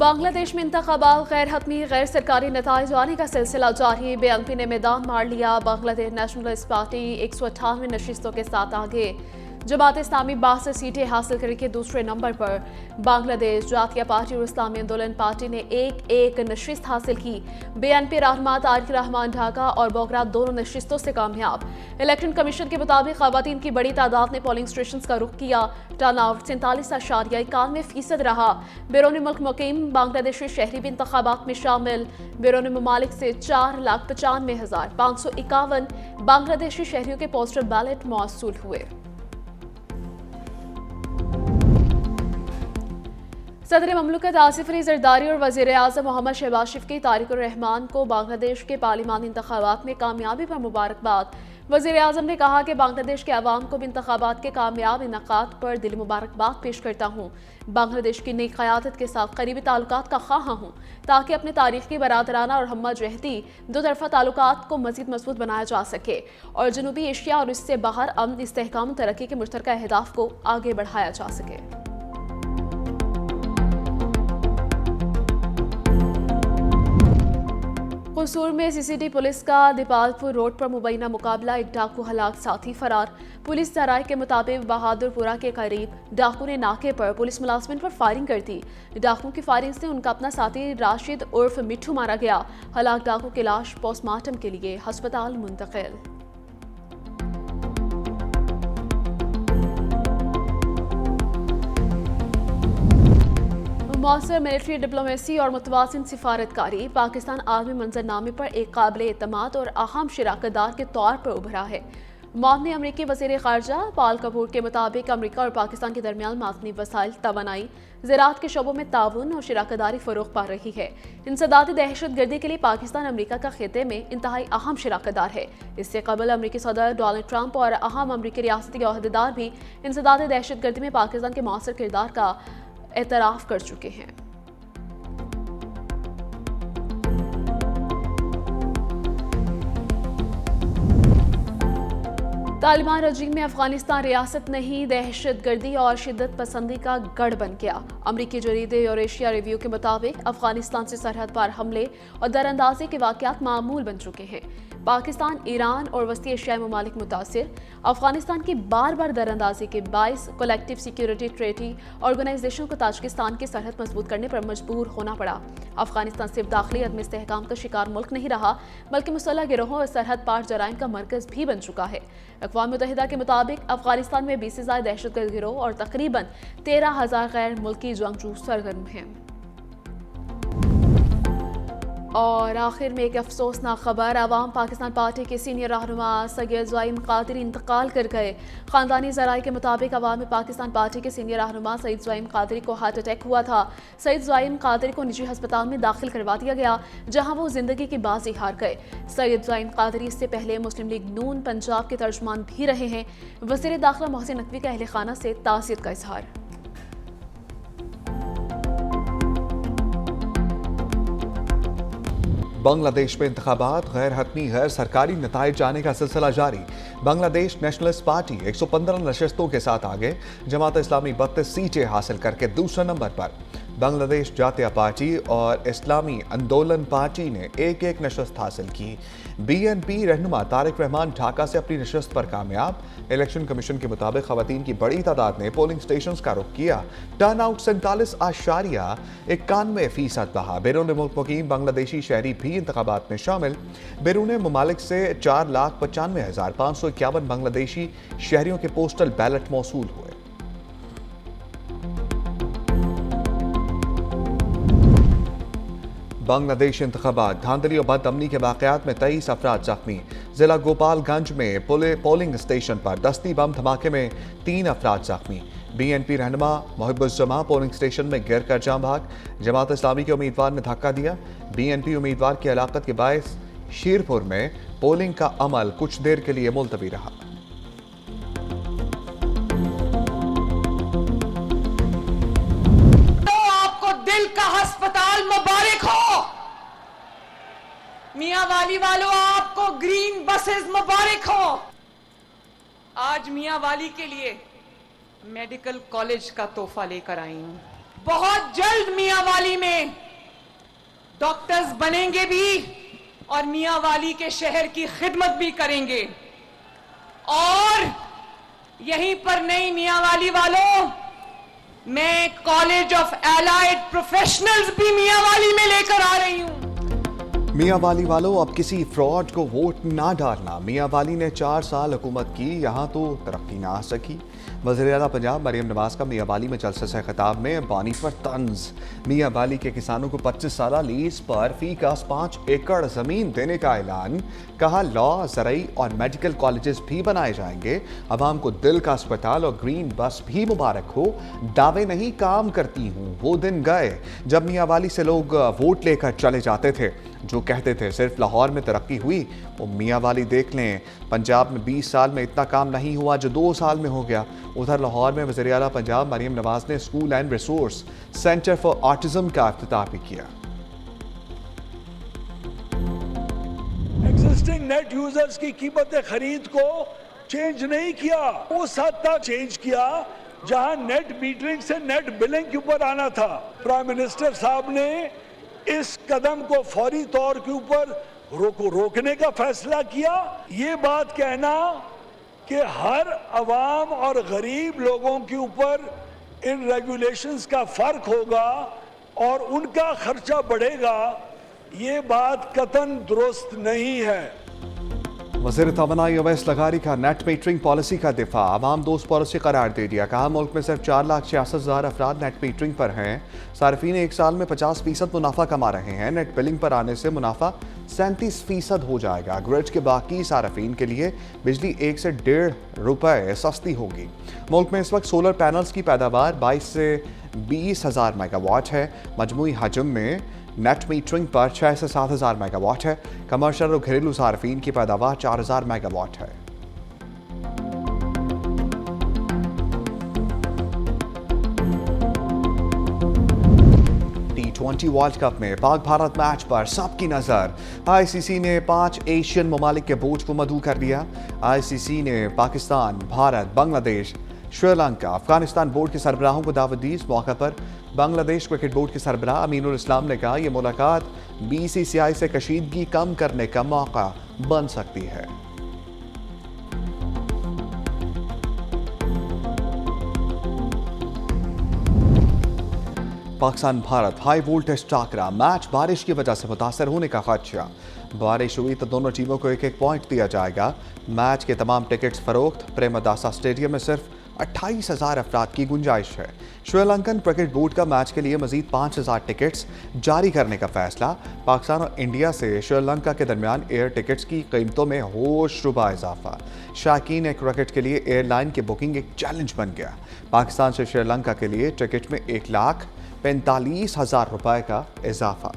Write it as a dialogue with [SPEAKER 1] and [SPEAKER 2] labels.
[SPEAKER 1] बांग्लादेश में इंतखाबात गैर हतमी गैर सरकारी नताइज आने का सिलसिला जारी। बीएनपी ने मैदान मार लिया। बांग्लादेश नेशनलिस्ट पार्टी 198 नशिस्तों के साथ आगे। जमात इस्लामी 62 सीटें हासिल करके दूसरे नंबर पर। बांग्लादेश जातीय पार्टी और इस्लामी आंदोलन पार्टी ने एक नशिस्त हासिल की। बीएनपी रहनुमा तारिक रहमान ढाका और बोगरा दोनों नशिस्तों से कामयाब। इलेक्शन कमीशन के मुताबिक खवातीन की बड़ी तादाद ने पोलिंग स्टेशन का रुख किया। टर्नआउट 47.91% रहा। बैरून मुल्क मुकीम बांग्लादेशी शहरी भी इंतखाबात में शामिल। बैरून ममालिक से 4,95,551 बांग्लादेशी शहरियों के पोस्टल बैलेट मौसूल हुए। सदर ममलकत आसिफ अली जरदारी और वजीर आजम मोहम्मद शहबाज शरीफ की तारिक रहमान को बांग्लादेश के पार्लिमानी इंतखाबात में कामयाबी पर मुबारकबाद। वजीर आजम ने कहा कि बांग्लादेश के अवाम को भी इंतखाबात के कामयाब इनकाद पर दिली मुबारकबाद पेश करता हूँ। बांग्लादेश की नई क़यादत के साथ करीबी ताल्लुकात का ख्वाह हूँ ताकि अपने तारीखी बरादराना और हम जहती दो तरफा ताल्लुकात को मजीद मजबूत बनाया जा सके और जनूबी एशिया और इससे बाहर अमन, इस्तेहकाम, तरक्की के मुश्तरका अहदाफ को आगे बढ़ाया जा सके। कसूर में सीसीडी पुलिस का दीपालपुर रोड पर मुबैना मुकाबला, एक डाकू हलाक, साथी फरार। पुलिस जराये के मुताबिक बहादुरपुरा के करीब डाकू ने नाके पर पुलिस मुलाजमिन पर फायरिंग कर दी। डाकू की फायरिंग से उनका अपना साथी राशिद उर्फ मिठू मारा गया। हलाक डाकू की लाश पोस्टमार्टम के लिए अस्पताल मुंतकिल। मौसर मिलिट्री डिप्लोमेसी और मुतवाज़िन सिफारतकारी पाकिस्तान आलमी मंजरनामे पर एक काबिल एतमाद और अहम शराकतदार के तौर पर उभरा है। मौनी अमरीकी वज़ीर ख़ारजा पाल कपूर के मुताबिक अमरीका और पाकिस्तान के दरमियान मादनी वसाइल, तवानाई, ज़राअत के शोबों में ताउन और शराकतदारी फ़रोग़ पा रही है। इंसदादी दहशत गर्दी के लिए पाकिस्तान अमरीका का खिते में इंतहाई अहम शराकतदार है। इससे कबल अमरीकी सदर डोनाल्ड ट्रंप और अहम अमरीकी रियासती अहदेदार भी इंसदादी दहशत गर्दी में पाकिस्तान के मौसर किरदार का एतराफ़ कर चुके हैं। तालिबान रजीम में अफगानिस्तान रियासत नहीं, दहशत गर्दी और शिद्दत पसंदी का गढ़ बन गया। अमरीकी जरीदे यूरेशिया रिव्यू के मुताबिक अफगानिस्तान से सरहद पार हमले और दरअंदाजी के वाक़यात मामूल बन चुके हैं। पाकिस्तान, ईरान और वस्ती एशियाई ममालिक मुतासिर। अफगानिस्तान की बार बार दरअंदाजी के बाइस कलेक्टिव सिक्योरिटी ट्रेटी ऑर्गेनाइजेशन को ताजिकिस्तान की सरहद मजबूत करने पर मजबूर होना पड़ा। अफगानिस्तान सिर्फ दाखिली अदम इस्तेहकाम का शिकार मुल्क नहीं रहा बल्कि मुसल्लह गिरोहों और सरहद पार जराइम का मरकज भी बन चुका है। अक़वाम मुत्तहिदा के मुताबिक अफगानिस्तान में 20 से ज़ायद दहशतगर्द गिरोह और तकरीबन 13,000 गैर मुल्की जंगजू सरगर्म हैं। और आखिर में एक अफसोसनाक खबर, अवाम पाकिस्तान पार्टी के सीनियर रहनुमा सैयद ज़ाइम क़ादरी इंतकाल कर गए। ख़ानदानी ज़राए के मुताबिक अवामी पाकिस्तान पार्टी के सीनियर रहनुमा सैयद ज़ाइम क़ादरी को हार्ट अटैक हुआ था। सैयद ज़ाइम क़ादरी को निजी अस्पताल में दाखिल करवा दिया गया जहां वो जिंदगी की बाजी हार गए। सैयद ज़ाइम क़ादरी इससे पहले मुस्लिम लीग नून पंजाब के तर्जुमान भी रहे हैं। वज़ीर दाखिला मोहसिन नकवी का अहले खाना से ताज़ियत का इजहार।
[SPEAKER 2] बांग्लादेश में इंतखाबात गैर हतमी गैर सरकारी नताइज जाने का सिलसिला जारी। बांग्लादेश नेशनलिस्ट पार्टी 115 नशस्तों के साथ आगे। जमात इस्लामी 32 सीटें हासिल करके दूसरे नंबर पर। बांग्लादेश जातीय पार्टी और इस्लामी आंदोलन पार्टी ने एक नशस्त हासिल की। बीएनपी रहनुमा तारिक रहमान ढाका से अपनी नशस्त पर कामयाब। इलेक्शन कमीशन के मुताबिक खवातीन की बड़ी तादाद ने पोलिंग स्टेशन का रुख किया। टर्नआउट 47.91% रहा। बैरून मुल्क मुकीम बांग्लादेशी शहरी भी इंतखाबात में शामिल। बैरून ममालिक से 4,95,551 बांग्लादेशी शहरियों के पोस्टल बैलेट मौसूल हुए। बांग्लादेश इंतखाबात, धांधली और बदअमनी के वाक़यात में 23 अफराद जख्मी। जिला गोपालगंज में पोलिंग स्टेशन पर दस्ती बम धमाके में 3 अफराद जख्मी। बीएनपी रहनुमा मुहिबुज़्ज़मा पोलिंग स्टेशन में गिर कर जाँ भाग। जमात इस्लामी के उम्मीदवार ने धक्का दिया। बीएनपी उम्मीदवार की हलाकत के बायस शीरपुर में पोलिंग का अमल कुछ देर के लिए मुलतवी रहा।
[SPEAKER 3] अस्पताल मुबारक हो। मियां वाली वालों, आपको ग्रीन बसेस मुबारक हो। आज मियां वाली के लिए मेडिकल कॉलेज का तोहफा लेकर आई हूं। बहुत जल्द मियांवाली में डॉक्टर्स बनेंगे भी और मियांवाली के शहर की खिदमत भी करेंगे। और यहीं पर नहीं मियांवाली वालों, मैं कॉलेज ऑफ एलाइड प्रोफेशनल्स भी मियांवाली में लेकर आ रही हूं।
[SPEAKER 2] मियांवाली वालों, अब किसी फ्रॉड को वोट ना डालना। मियांवाली ने 4 साल हुकूमत की, यहाँ तो तरक्की ना आ सकी। वज़ीर-ए-आला पंजाब मरियम नवाज का मियांवाली में जलसे से खिताब में बानी पर तंज। मियांवाली के किसानों को 25 साल लीज पर फी का 5 एकड़ जमीन देने का ऐलान। कहा लॉ, ज़रई और मेडिकल कॉलेजेस भी बनाए जाएंगे। अवाम को दिल का अस्पताल और ग्रीन बस भी मुबारक हो। दावे नहीं, काम करती हूँ। वो दिन गए जब मियांवाली से लोग वोट लेकर चले जाते थे, जो कहते थे सिर्फ लाहौर में तरक्की हुई। वो मियांवाली देख लें, पंजाब में 20 साल में इतना काम नहीं हुआ जो 2 साल में हो गया। उधर लाहौर में वज़ीर-ए-आला पंजाब मरियम नवाज ने school and resource centre for autism का इफ्तिताह भी किया।
[SPEAKER 4] एग्जिस्टिंग नेट यूजर्स की कीमत खरीद को चेंज नहीं किया, उस हद तक चेंज किया जहां नेट मीटरिंग से नेट बिलिंग के ऊपर आना था। प्राइम मिनिस्टर साहब ने इस कदम को फौरी तौर के ऊपर रोकने का फैसला किया। ये बात कहना कि हर अवाम और गरीब लोगों के ऊपर इन रेगुलेशंस का फर्क होगा और उनका खर्चा बढ़ेगा, ये बात कतन दुरुस्त नहीं है।
[SPEAKER 2] वज़ीर तवानाई अवैस लगारी का नेट मीटरिंग पॉलिसी का दिफा। अवाम दोस्त पॉलिसी करार दे दिया। कहा मुल्क में सिर्फ 4,66,000 अफराद नेट मीटरिंग पर हैं। सार्फिन एक साल में 50% मुनाफा कमा रहे हैं। नेट बिलिंग पर आने से मुनाफा 37% हो जाएगा। ग्रिड के बाकी सार्फिन के लिए बिजली 1 से 1.5 रुपए सस्ती होगी। मुल्क में इस वक्त सोलर पैनल्स की पैदावार 22 से 20,000 मेगावाट है। मजमूई हजम में नेट मीटरिंग पर 6 से 7,000 मेगावाट है। कमर्शियल और घरेलू सार्फिन की पैदावार 4,000 मेगावाट है। T20 वर्ल्ड कप में पाक भारत मैच पर सबकी नजर। आईसीसी ने 5 एशियन ममालिक के बोझ को मदऊ कर दिया। आईसीसी ने पाकिस्तान, भारत, बांग्लादेश, श्रीलंका, अफगानिस्तान बोर्ड के सरबराहों को दावत दी। इस मौके पर बांग्लादेश क्रिकेट बोर्ड के सरबराह अमीनुल इस्लाम ने कहा, यह मुलाकात बीसीसीआई से कशीदगी कम करने का मौका बन सकती है। पाकिस्तान भारत हाई वोल्टेज टाकरा। मैच बारिश की वजह से मुतासर होने का खदशा। बारिश हुई तो दोनों टीमों को 1-1 पॉइंट दिया जाएगा। मैच के तमाम टिकट्स फरोख्त। प्रेमदासा स्टेडियम में सिर्फ 28,000 अफराद की गुंजाइश है। श्रीलंकन क्रिकेट बोर्ड का मैच के लिए मजीद 5,000 टिकट्स जारी करने का फैसला। पाकिस्तान और इंडिया से श्रीलंका के दरमियान एयर टिकट्स की कीमतों में होशरुबा इजाफा। शाकीन क्रिकेट के लिए एयरलाइन की बुकिंग एक चैलेंज बन गया। पाकिस्तान से श्रीलंका के लिए टिकट में 1,45,000 रुपए का इजाफा।